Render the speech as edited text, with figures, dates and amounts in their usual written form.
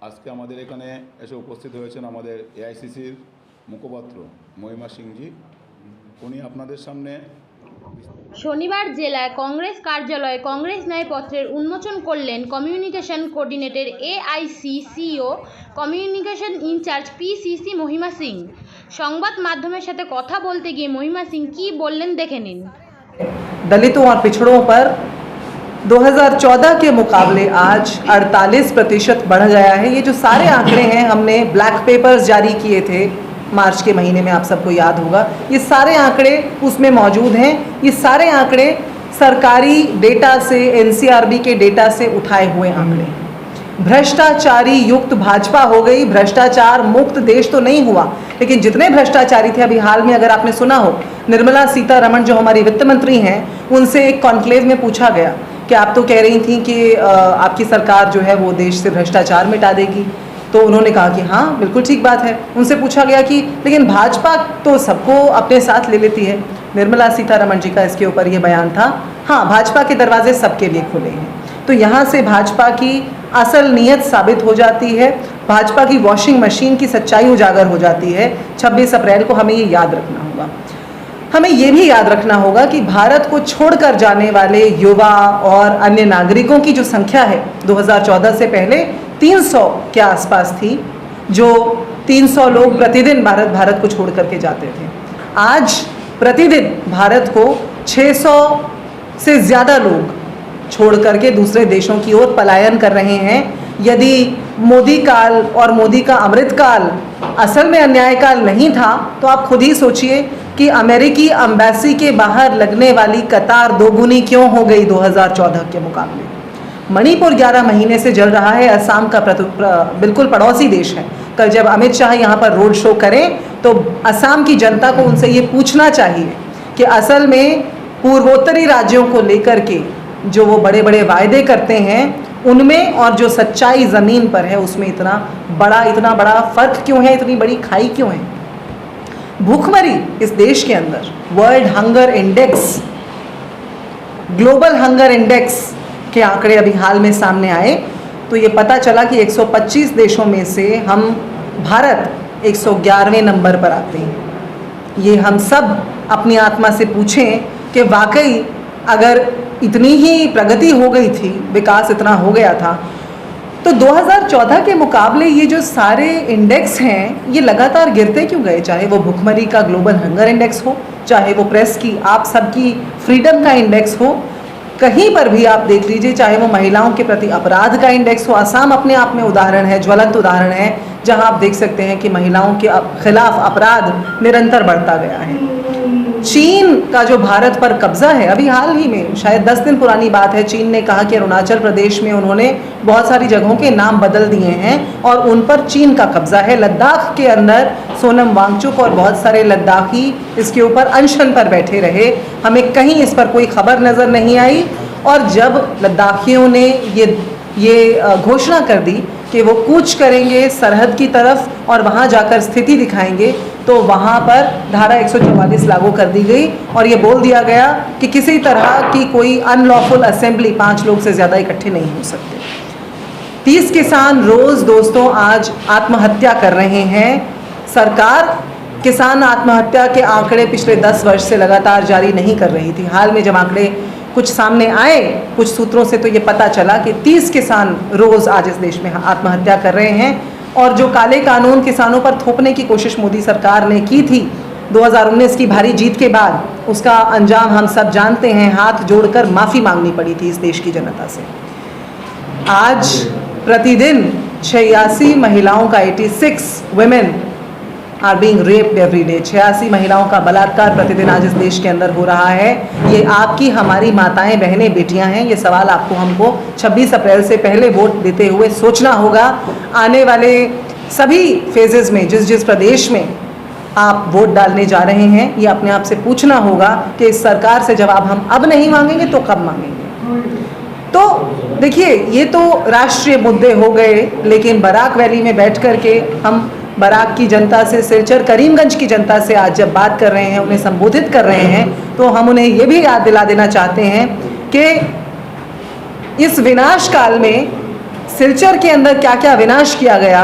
আজকে আমাদের এখানে এসে উপস্থিত হয়েছেন আমাদের এআইসিসির মুখপাত্র মহিমা সিংজি। উনি আপনাদের সামনে শনিবার জেলায় কংগ্রেস কার্যালয়ে কংগ্রেস ন্যায়পত্রের উন্মোচন করলেন কমিউনিকেশন কোঅর্ডিনেটর এআইসিসিও communication in charge PCC Mahima Singh. সংবাদ মাধ্যমের সাথে কথা বলতে গিয়ে মহিমা সিং কি বললেন দেখে নিন। दलितों और पिछड़ों पर 2014 के मुकाबले आज 48% बढ़ गया है। ये जो सारे आंकड़े हैं, हमने ब्लैक पेपर्स जारी किए थे मार्च के महीने में, आप सबको याद होगा। ये सारे आंकड़े उसमें मौजूद हैं। ये सारे आंकड़े सरकारी डेटा से, एनसीआरबी के डेटा से उठाए हुए आंकड़े। भ्रष्टाचारी युक्त भाजपा हो गई, भ्रष्टाचार मुक्त देश तो नहीं हुआ, लेकिन जितने भ्रष्टाचारी थे, अभी हाल में अगर आपने सुना हो, निर्मला सीतारमण जो हमारी वित्त मंत्री हैं, उनसे एक कॉन्क्लेव में पूछा गया कि आप तो कह रही थी कि आपकी सरकार जो है वो देश से भ्रष्टाचार मिटा देगी, तो उन्होंने कहा कि हाँ बिल्कुल ठीक बात है। उनसे पूछा गया कि लेकिन भाजपा तो सबको अपने साथ ले लेती है। निर्मला सीतारमण जी का इसके ऊपर ये बयान था, हाँ भाजपा के दरवाजे सबके लिए खुले हैं। तो यहाँ से भाजपा की असल नीयत साबित हो जाती है, भाजपा की वॉशिंग मशीन की सच्चाई उजागर हो जाती है। 26 अप्रैल को हमें ये याद रखना होगा। हमें ये भी याद रखना होगा कि भारत को छोड़कर जाने वाले युवा और अन्य नागरिकों की जो संख्या है 2014 से पहले 300 के आसपास थी, जो 300 लोग प्रतिदिन भारत को छोड़ करके जाते थे। आज प्रतिदिन भारत को 600 से ज़्यादा लोग छोड़ करके दूसरे देशों की ओर पलायन कर रहे हैं। यदि मोदी काल और मोदी का अमृतकाल असल में अन्यायकाल नहीं था, तो आप खुद ही सोचिए कि अमेरिकी एम्बेसी के बाहर लगने वाली कतार दोगुनी क्यों हो गई 2014 के मुकाबले। मणिपुर 11 महीने से जल रहा है, असम का बिल्कुल पड़ोसी देश है। कल जब अमित शाह यहाँ पर रोड शो करें, तो असम की जनता को उनसे ये पूछना चाहिए कि असल में पूर्वोत्तरी राज्यों को लेकर के जो वो बड़े बड़े वायदे करते हैं, उनमें और जो सच्चाई ज़मीन पर है उसमें इतना बड़ा फ़र्क क्यों है, इतनी बड़ी खाई क्यों है। भूखमरी इस देश के अंदर world hunger index, global hunger index के आंकड़े अभी हाल में सामने आए, तो ये पता चला कि 125 देशों में से हम भारत 111वें नंबर पर आते हैं। ये हम सब अपनी आत्मा से पूछें कि वाकई अगर इतनी ही प्रगति हो गई थी, विकास इतना हो गया था, तो 2014 के मुकाबले ये जो सारे इंडेक्स हैं ये लगातार गिरते क्यों गए। चाहे वो भुखमरी का ग्लोबल हंगर इंडेक्स हो, चाहे वो प्रेस की आप सबकी फ्रीडम का इंडेक्स हो, कहीं पर भी आप देख लीजिए, चाहे वो महिलाओं के प्रति अपराध का इंडेक्स हो। असम अपने आप में उदाहरण है, ज्वलंत उदाहरण है, जहां आप देख सकते हैं कि महिलाओं के खिलाफ अपराध निरंतर बढ़ता गया है। चीन का जो भारत पर कब्जा है, अभी हाल ही में शायद 10 दिन पुरानी बात है, चीन ने कहा कि अरुणाचल प्रदेश में उन्होंने बहुत सारी जगहों के नाम बदल दिए हैं और उन पर चीन का कब्जा है। लद्दाख के अंदर सोनम वांगचुक और बहुत सारे लद्दाखी इसके ऊपर अनशन पर बैठे रहे, हमें कहीं इस पर कोई खबर नज़र नहीं आई। और जब लद्दाखियों ने ये घोषणा कर दी कि वो कूच करेंगे सरहद की तरफ और वहाँ जाकर स्थिति दिखाएंगे, तो वहाँ पर धारा 144 लागू कर दी गई और ये बोल दिया गया कि किसी तरह की कोई अनलॉफुल असेंबली 5 लोग से ज़्यादा इकट्ठे नहीं हो सकते। 30 किसान रोज़ दोस्तों आज आत्महत्या कर रहे हैं। सरकार किसान आत्महत्या के आंकड़े पिछले 10 वर्ष से लगातार जारी नहीं कर रही थी। हाल में जब आंकड़े कुछ सामने आए कुछ सूत्रों से, तो ये पता चला कि 30 किसान रोज़ आज इस देश में आत्महत्या कर रहे हैं। और जो काले कानून किसानों पर थोपने की कोशिश मोदी सरकार ने की थी 2019 की भारी जीत के बाद, उसका अंजाम हम सब जानते हैं। हाथ जोड़कर माफ़ी मांगनी पड़ी थी इस देश की जनता से। आज प्रतिदिन 86 महिलाओं का 86 women are being raped every day. 86 महिलाओं का बलात्कार प्रतिदिन आज इस देश के अंदर हो रहा है। ये आपकी हमारी माताएं, बहनें, बेटियां हैं। ये सवाल हमको 26 अप्रैल से पहले वोट देते हुए सोचना होगा। आने वाले सभी फेजेस में जिस प्रदेश में आप वोट डालने जा रहे हैं, ये अपने आप से पूछना होगा कि इस सरकार से जवाब हम अब नहीं मांगेंगे तो कब मांगेंगे। तो देखिए, ये तो राष्ट्रीय मुद्दे हो गए, लेकिन बराक वैली में बैठ कर के हम बराक की जनता से, सिलचर करीमगंज की जनता से आज जब बात कर रहे हैं, उन्हें संबोधित कर रहे हैं, तो हम उन्हें ये भी याद दिला देना चाहते हैं कि इस विनाश काल में सिलचर के अंदर क्या क्या विनाश किया गया